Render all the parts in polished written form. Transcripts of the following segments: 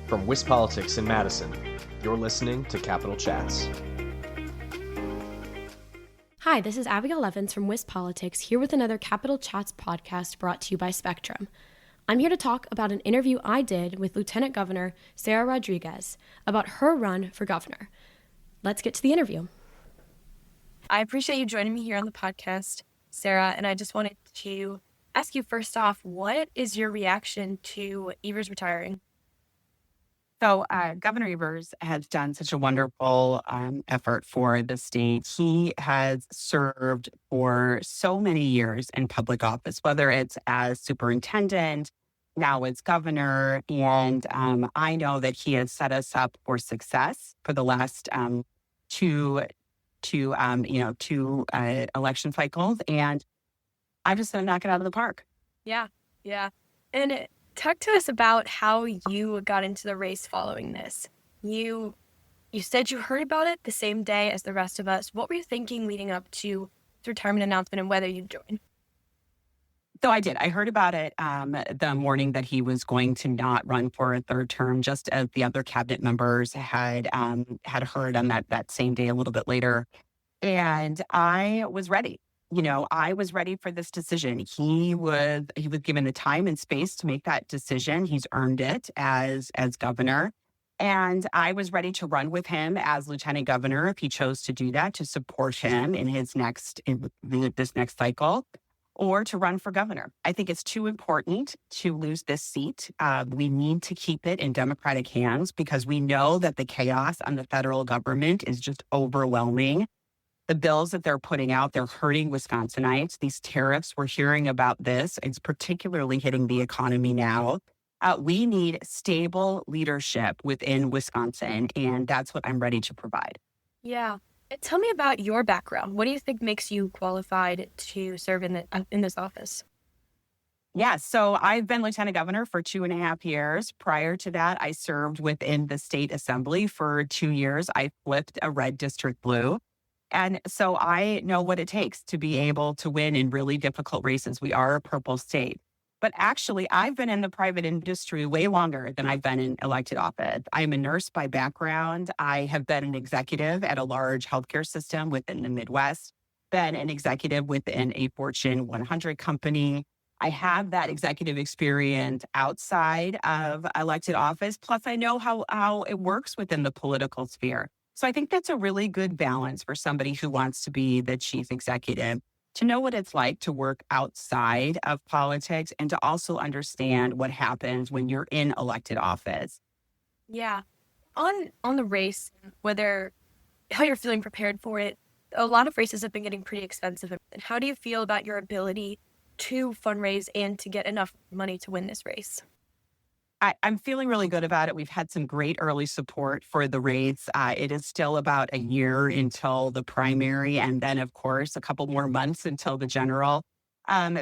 From WisPolitics in Madison, you're listening to Capital Chats. Hi, this is Abigail Evans from WisPolitics, here with another Capital Chats podcast brought to you by Spectrum. I'm here to talk about an interview I did with Lieutenant Governor Sara Rodriguez about her run for governor. Let's get to the interview. I appreciate you joining me here on the podcast, Sara, and I just wanted to ask you first off, what is your reaction to Evers retiring? So Governor Evers has done such a wonderful effort for the state. He has served for so many years in public office, whether it's as superintendent, now as governor. And I know that he has set us up for success for the last two election cycles. And I'm just going to knock it out of the park. Yeah. And talk to us about how you got into the race following this. You said you heard about it the same day as the rest of us. What were you thinking leading up to the retirement announcement and whether you'd join? So I did. I heard about it the morning that he was going to not run for a third term, just as the other cabinet members had heard on that same day a little bit later. And I was ready. I was ready for this decision. He was given the time and space to make that decision. He's earned it as governor. And I was ready to run with him as lieutenant governor if he chose to do that, to support him in this next cycle, or to run for governor. I think it's too important to lose this seat. We need to keep it in Democratic hands because we know that the chaos on the federal government is just overwhelming. The bills that they're putting out, they're hurting Wisconsinites. These tariffs, we're hearing about this. It's particularly hitting the economy now. We need stable leadership within Wisconsin, and that's what I'm ready to provide. Yeah. Tell me about your background. What do you think makes you qualified to serve in this office? Yeah, so I've been lieutenant governor for 2.5 years. Prior to that, I served within the state assembly for 2 years. I flipped a red district blue. And so I know what it takes to be able to win in really difficult races. We are a purple state. But actually, I've been in the private industry way longer than I've been in elected office. I'm a nurse by background. I have been an executive at a large healthcare system within the Midwest, been an executive within a Fortune 100 company. I have that executive experience outside of elected office. Plus, I know how it works within the political sphere. So I think that's a really good balance for somebody who wants to be the chief executive, to know what it's like to work outside of politics and to also understand what happens when you're in elected office. Yeah. On the race, how you're feeling prepared for it, a lot of races have been getting pretty expensive. And how do you feel about your ability to fundraise and to get enough money to win this race? I'm feeling really good about it. We've had some great early support for the race. It is still about a year until the primary, and then, of course, a couple more months until the general.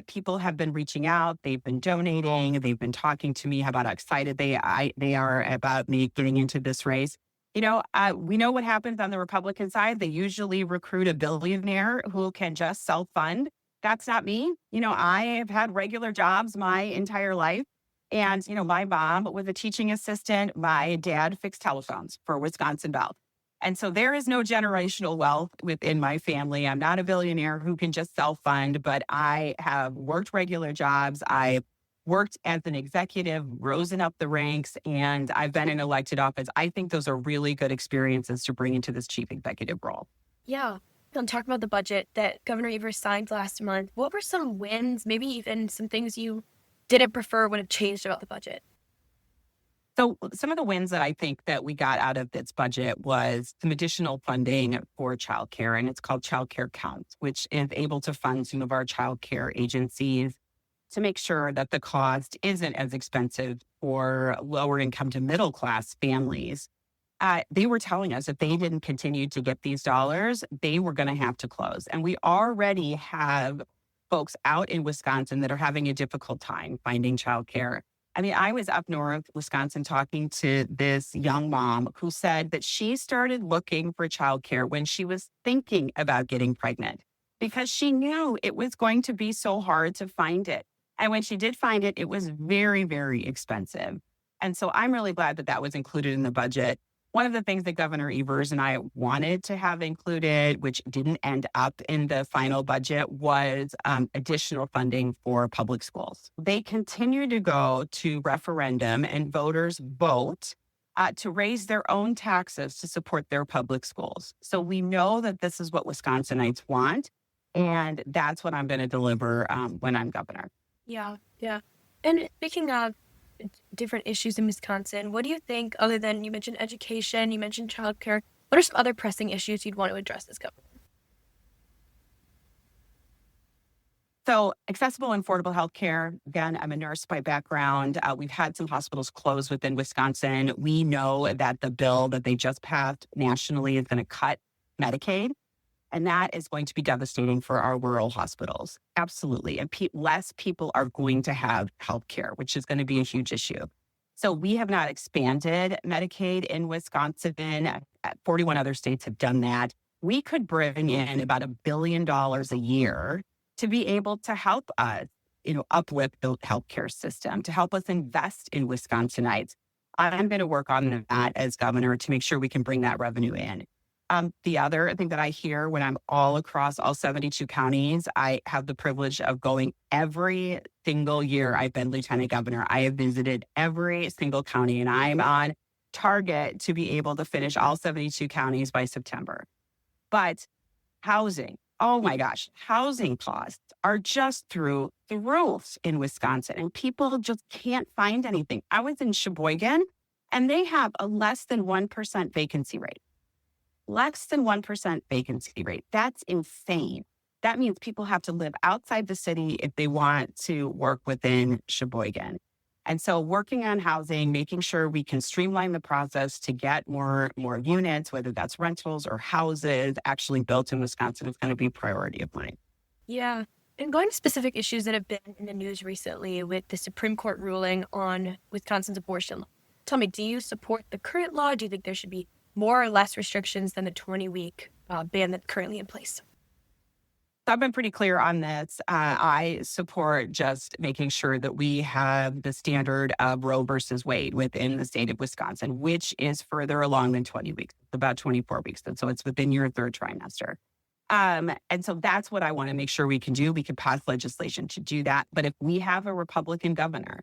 People have been reaching out. They've been donating. They've been talking to me about how excited they are about me getting into this race. We know what happens on the Republican side. They usually recruit a billionaire who can just self-fund. That's not me. I have had regular jobs my entire life. And, my mom was a teaching assistant. My dad fixed telephones for Wisconsin Bell. And so there is no generational wealth within my family. I'm not a billionaire who can just self-fund, but I have worked regular jobs. I worked as an executive, risen up the ranks, and I've been in elected office. I think those are really good experiences to bring into this chief executive role. Yeah. I'm talking about the budget that Governor Evers signed last month. What were some wins, maybe even some things you didn't prefer would have changed about the budget? So some of the wins that I think that we got out of this budget was some additional funding for childcare, and it's called Childcare Counts, which is able to fund some of our childcare agencies to make sure that the cost isn't as expensive for lower income to middle class families. They were telling us if they didn't continue to get these dollars, they were going to have to close. And we already have folks out in Wisconsin that are having a difficult time finding childcare. I mean, I was up north, Wisconsin, talking to this young mom who said that she started looking for childcare when she was thinking about getting pregnant because she knew it was going to be so hard to find it. And when she did find it, it was very, very expensive. And so I'm really glad that that was included in the budget. One of the things that Governor Evers and I wanted to have included, which didn't end up in the final budget, was additional funding for public schools. They continue to go to referendum and voters vote to raise their own taxes to support their public schools. So we know that this is what Wisconsinites want, and that's what I'm going to deliver when I'm governor. Yeah, yeah. And speaking of different issues in Wisconsin, what do you think, other than you mentioned education, you mentioned childcare, what are some other pressing issues you'd want to address as governor? So accessible and affordable healthcare. Again, I'm a nurse by background. We've had some hospitals close within Wisconsin. We know that the bill that they just passed nationally is going to cut Medicaid, and that is going to be devastating for our rural hospitals. Absolutely. And less people are going to have healthcare, which is going to be a huge issue. So we have not expanded Medicaid in Wisconsin. 41 other states have done that. We could bring in about $1 billion a year to be able to help us, uplift the healthcare system, to help us invest in Wisconsinites. I'm going to work on that as governor to make sure we can bring that revenue in. The other thing that I hear when I'm all across all 72 counties, I have the privilege of going every single year I've been lieutenant governor. I have visited every single county, and I'm on target to be able to finish all 72 counties by September. But housing, oh my gosh, housing costs are just through the roof in Wisconsin, and people just can't find anything. I was in Sheboygan, and they have a less than 1% vacancy rate. Less than 1% vacancy rate. That's insane. That means people have to live outside the city if they want to work within Sheboygan. And so working on housing, making sure we can streamline the process to get more units, whether that's rentals or houses actually built in Wisconsin, is going to be a priority of mine. Yeah. And going to specific issues that have been in the news recently with the Supreme Court ruling on Wisconsin's abortion law. Tell me, do you support the current law? Do you think there should be more or less restrictions than the 20-week ban that's currently in place? I've been pretty clear on this. I support just making sure that we have the standard of Roe versus Wade within the state of Wisconsin, which is further along than 20 weeks, about 24 weeks. And so it's within your third trimester. And so that's what I want to make sure we can do. We can pass legislation to do that. But if we have a Republican governor,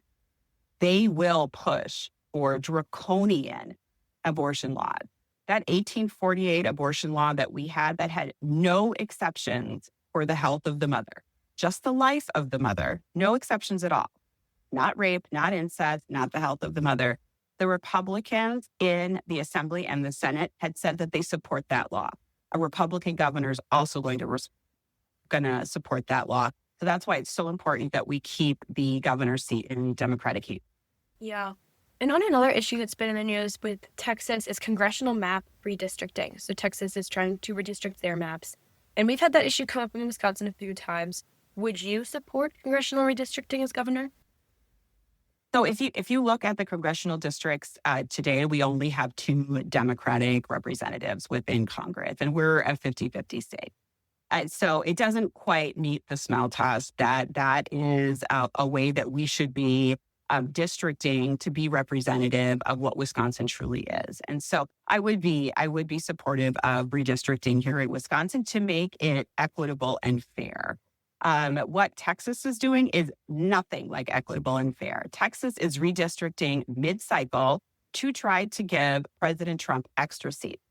they will push for draconian abortion laws. That 1848 abortion law that we had that had no exceptions for the health of the mother, just the life of the mother, no exceptions at all. Not rape, not incest, not the health of the mother. The Republicans in the Assembly and the Senate had said that they support that law. A Republican governor is also going to support that law. So that's why it's so important that we keep the governor's seat in Democratic heat. Yeah. And on another issue that's been in the news with Texas is congressional map redistricting. So Texas is trying to redistrict their maps. And we've had that issue come up in Wisconsin a few times. Would you support congressional redistricting as governor? So if you look at the congressional districts today, we only have 2 Democratic representatives within Congress, and we're a 50-50 state. So it doesn't quite meet the smell test. That is a way that we should be districting to be representative of what Wisconsin truly is. And so I would be supportive of redistricting here in Wisconsin to make it equitable and fair. What Texas is doing is nothing like equitable and fair. Texas is redistricting mid-cycle to try to give President Trump extra seats.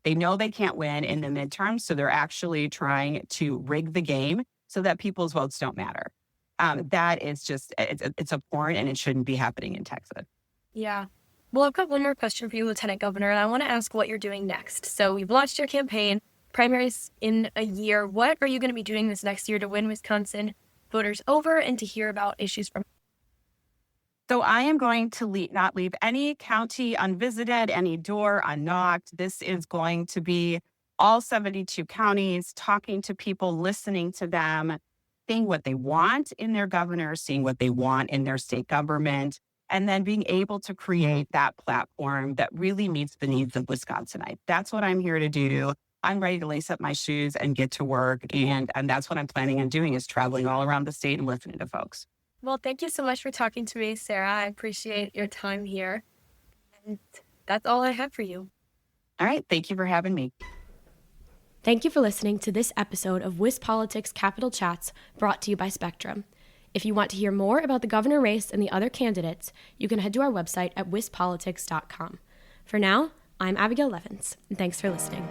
They know they can't win in the midterms, so they're actually trying to rig the game so that people's votes don't matter. That is just, it's abhorrent, and it shouldn't be happening in Texas. Yeah. Well, I've got one more question for you, Lieutenant Governor, and I want to ask what you're doing next. So we've launched your campaign, primaries in a year. What are you going to be doing this next year to win Wisconsin voters over and to hear about issues from? So I am going to not leave any county unvisited, any door unknocked. This is going to be all 72 counties, talking to people, listening to them, seeing what they want in their governor, seeing what they want in their state government, and then being able to create that platform that really meets the needs of Wisconsinites. That's what I'm here to do. I'm ready to lace up my shoes and get to work. And that's what I'm planning on doing, is traveling all around the state and listening to folks. Well, thank you so much for talking to me, Sarah. I appreciate your time here. And that's all I have for you. All right. Thank you for having me. Thank you for listening to this episode of WisPolitics Capital Chats brought to you by Spectrum. If you want to hear more about the governor race and the other candidates, you can head to our website at wispolitics.com. For now, I'm Abigail Levins, and thanks for listening.